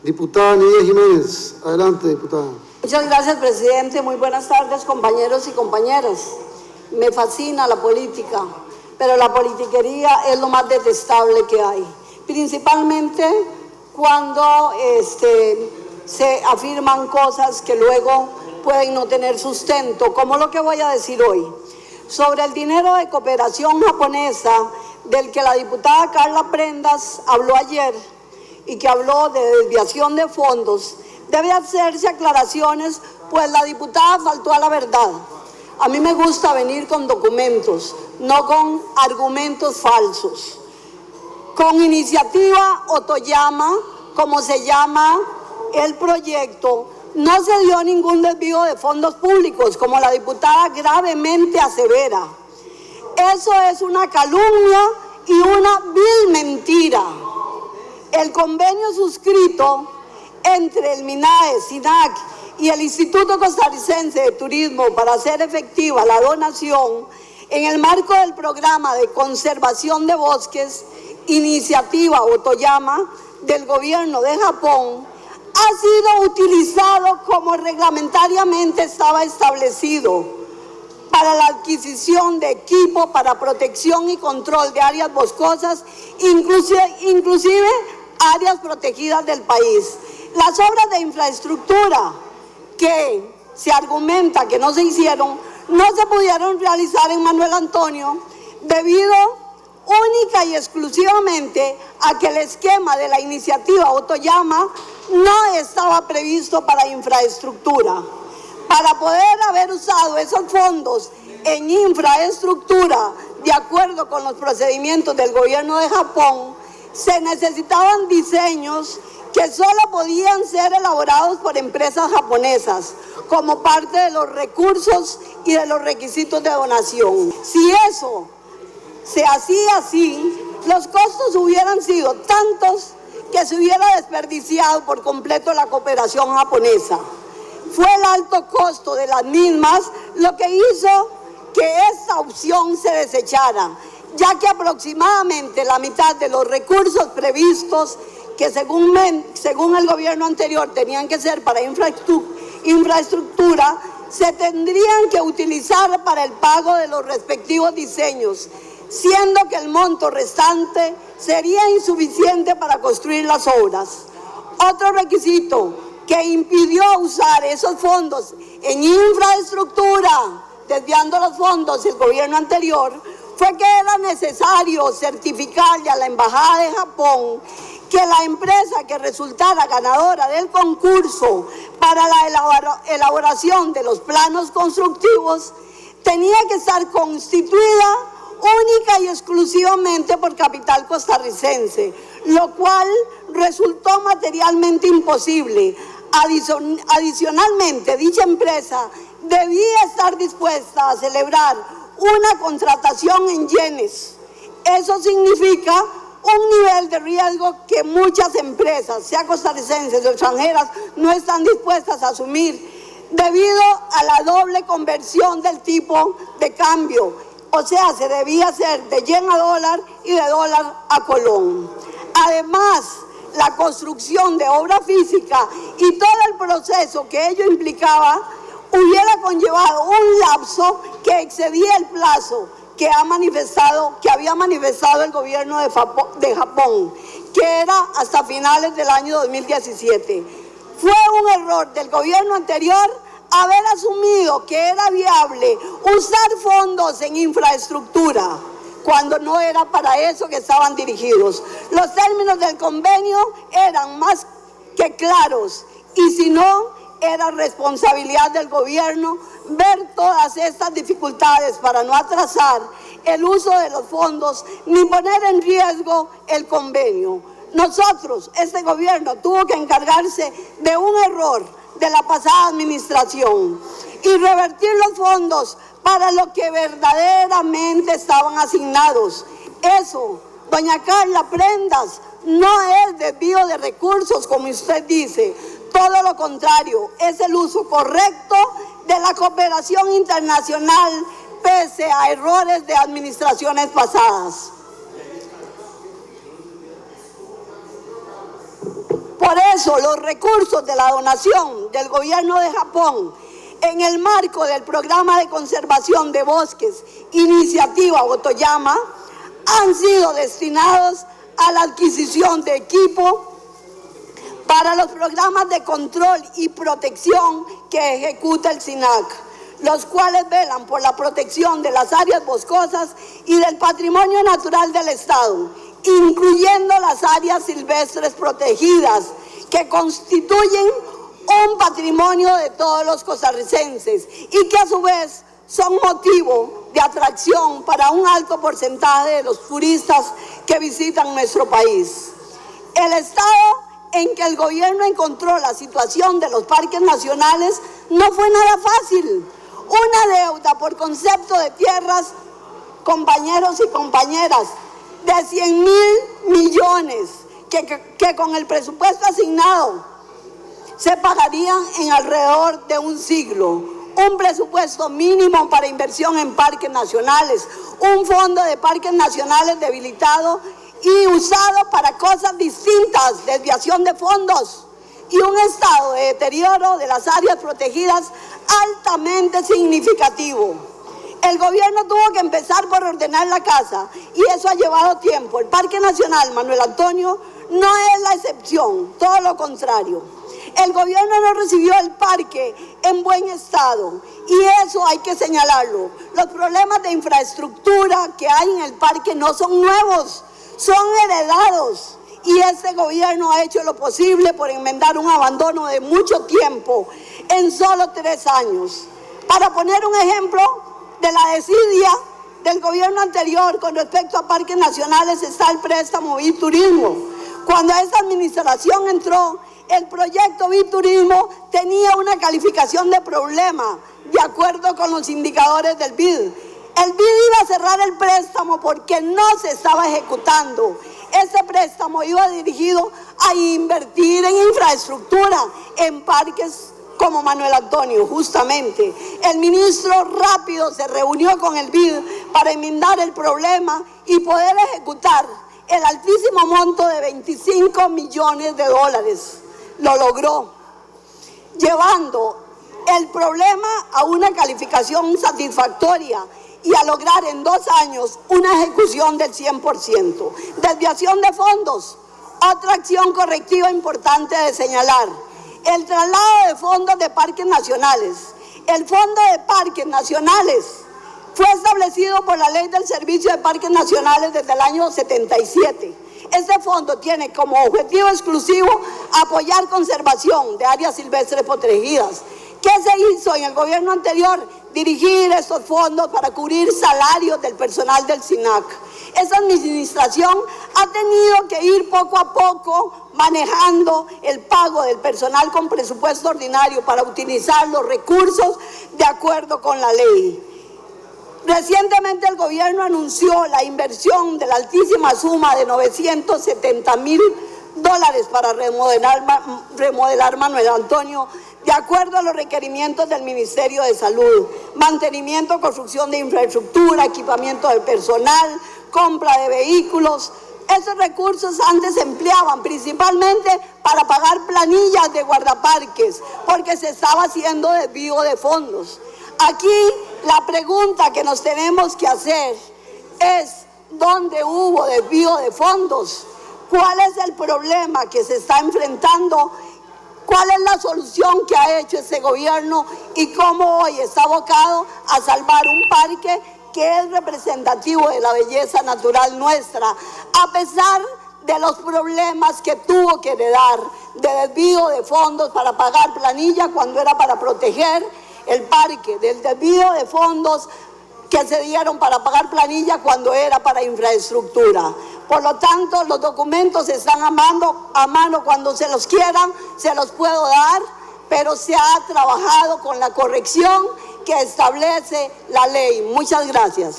Diputada Nidia Jiménez, adelante, diputada. Muchas gracias, presidente. Muy buenas tardes, compañeros y compañeras. Me fascina la política, pero la politiquería es lo más detestable que hay. Principalmente cuando se afirman cosas que luego pueden no tener sustento, como lo que voy a decir hoy. Sobre el dinero de cooperación japonesa, del que la diputada Carla Prendas habló ayer y que habló de desviación de fondos, debe hacerse aclaraciones, pues la diputada faltó a la verdad. A mí me gusta venir con documentos, no con argumentos falsos. Con iniciativa Otoyama, como se llama el proyecto, no se dio ningún desvío de fondos públicos, como la diputada gravemente asevera. Eso es una calumnia y una vil mentira. El convenio suscrito entre el MINAE, SINAC y el Instituto Costarricense de Turismo para hacer efectiva la donación en el marco del programa de conservación de bosques, iniciativa Otoyama del gobierno de Japón, ha sido utilizado como reglamentariamente estaba establecido para la adquisición de equipo para protección y control de áreas boscosas, inclusive áreas protegidas del país. Las obras de infraestructura que se argumenta que no se hicieron, no se pudieron realizar en Manuel Antonio debido única y exclusivamente a que el esquema de la iniciativa Otoyama no estaba previsto para infraestructura. Para poder haber usado esos fondos en infraestructura, de acuerdo con los procedimientos del gobierno de Japón, se necesitaban diseños que solo podían ser elaborados por empresas japonesas, como parte de los recursos y de los requisitos de donación. Si eso se hacía así, los costos hubieran sido tantos que se hubiera desperdiciado por completo la cooperación japonesa. Fue el alto costo de las mismas lo que hizo que esta opción se desechara, ya que aproximadamente la mitad de los recursos previstos, que según el gobierno anterior tenían que ser para infraestructura, se tendrían que utilizar para el pago de los respectivos diseños, siendo que el monto restante sería insuficiente para construir las obras. Otro requisito que impidió usar esos fondos en infraestructura, desviando los fondos del gobierno anterior, fue que era necesario certificarle a la Embajada de Japón que la empresa que resultara ganadora del concurso para la elaboración de los planos constructivos tenía que estar constituida única y exclusivamente por capital costarricense, lo cual resultó materialmente imposible. Adicionalmente, dicha empresa debía estar dispuesta a celebrar una contratación en yenes. Eso significa un nivel de riesgo que muchas empresas, sea costarricenses o extranjeras, no están dispuestas a asumir debido a la doble conversión del tipo de cambio. O sea, se debía hacer de yen a dólar y de dólar a colón. Además, la construcción de obra física y todo el proceso que ello implicaba hubiera conllevado un lapso que excedía el plazo que había manifestado el gobierno de Japón, que era hasta finales del año 2017. Fue un error del gobierno anterior haber asumido que era viable usar fondos en infraestructura, cuando no era para eso que estaban dirigidos. Los términos del convenio eran más que claros, y si no, era responsabilidad del gobierno ver todas estas dificultades para no atrasar el uso de los fondos ni poner en riesgo el convenio. Nosotros, este gobierno, tuvo que encargarse de un error de la pasada administración y revertir los fondos para lo que verdaderamente estaban asignados. Eso, doña Carla Prendas, no es desvío de recursos, como usted dice. Todo lo contrario, es el uso correcto de la cooperación internacional pese a errores de administraciones pasadas. Por eso los recursos de la donación del gobierno de Japón en el marco del programa de conservación de bosques Iniciativa Otoyama han sido destinados a la adquisición de equipo para los programas de control y protección que ejecuta el SINAC, los cuales velan por la protección de las áreas boscosas y del patrimonio natural del Estado, incluyendo las áreas silvestres protegidas, que constituyen un patrimonio de todos los costarricenses y que a su vez son motivo de atracción para un alto porcentaje de los turistas que visitan nuestro país. El estado en que el gobierno encontró la situación de los parques nacionales no fue nada fácil. Una deuda por concepto de tierras, compañeros y compañeras, de 100.000 millones que con el presupuesto asignado se pagarían en alrededor de un siglo. Un presupuesto mínimo para inversión en parques nacionales, un fondo de parques nacionales debilitado y usado para cosas distintas, desviación de fondos, y un estado de deterioro de las áreas protegidas altamente significativo. El gobierno tuvo que empezar por ordenar la casa y eso ha llevado tiempo. El Parque Nacional Manuel Antonio no es la excepción, todo lo contrario. El gobierno no recibió el parque en buen estado y eso hay que señalarlo. Los problemas de infraestructura que hay en el parque no son nuevos, son heredados. Y este gobierno ha hecho lo posible por enmendar un abandono de mucho tiempo en solo 3 años. Para poner un ejemplo de la desidia del gobierno anterior con respecto a parques nacionales está el préstamo Biturismo. Cuando esta administración entró, el proyecto Biturismo tenía una calificación de problema, de acuerdo con los indicadores del BID. El BID iba a cerrar el préstamo porque no se estaba ejecutando. Ese préstamo iba dirigido a invertir en infraestructura, en parques como Manuel Antonio, justamente. El ministro rápido se reunió con el BID para enmendar el problema y poder ejecutar el altísimo monto de 25 millones de dólares. Lo logró, llevando el problema a una calificación satisfactoria y a lograr en 2 años una ejecución del 100%. Desviación de fondos, otra acción correctiva importante de señalar. El traslado de fondos de parques nacionales. El Fondo de Parques Nacionales fue establecido por la Ley del Servicio de Parques Nacionales desde el año 77. Este fondo tiene como objetivo exclusivo apoyar conservación de áreas silvestres protegidas. ¿Qué se hizo en el gobierno anterior? Dirigir estos fondos para cubrir salarios del personal del SINAC. Esa administración ha tenido que ir poco a poco manejando el pago del personal con presupuesto ordinario para utilizar los recursos de acuerdo con la ley. Recientemente el gobierno anunció la inversión de la altísima suma de $970.000 para remodelar Manuel Antonio, de acuerdo a los requerimientos del Ministerio de Salud. Mantenimiento, construcción de infraestructura, equipamiento del personal, compra de vehículos. Esos recursos antes se empleaban principalmente para pagar planillas de guardaparques, porque se estaba haciendo desvío de fondos. Aquí la pregunta que nos tenemos que hacer es: ¿dónde hubo desvío de fondos? ¿Cuál es el problema que se está enfrentando? ¿Cuál es la solución que ha hecho ese gobierno? ¿Y cómo hoy está abocado a salvar un parque que es representativo de la belleza natural nuestra, a pesar de los problemas que tuvo que heredar de desvío de fondos para pagar planilla cuando era para proteger el parque, del desvío de fondos que se dieron para pagar planilla cuando era para infraestructura? Por lo tanto, los documentos están a mano, cuando se los quieran, se los puedo dar, pero se ha trabajado con la corrección que establece la ley. Muchas gracias.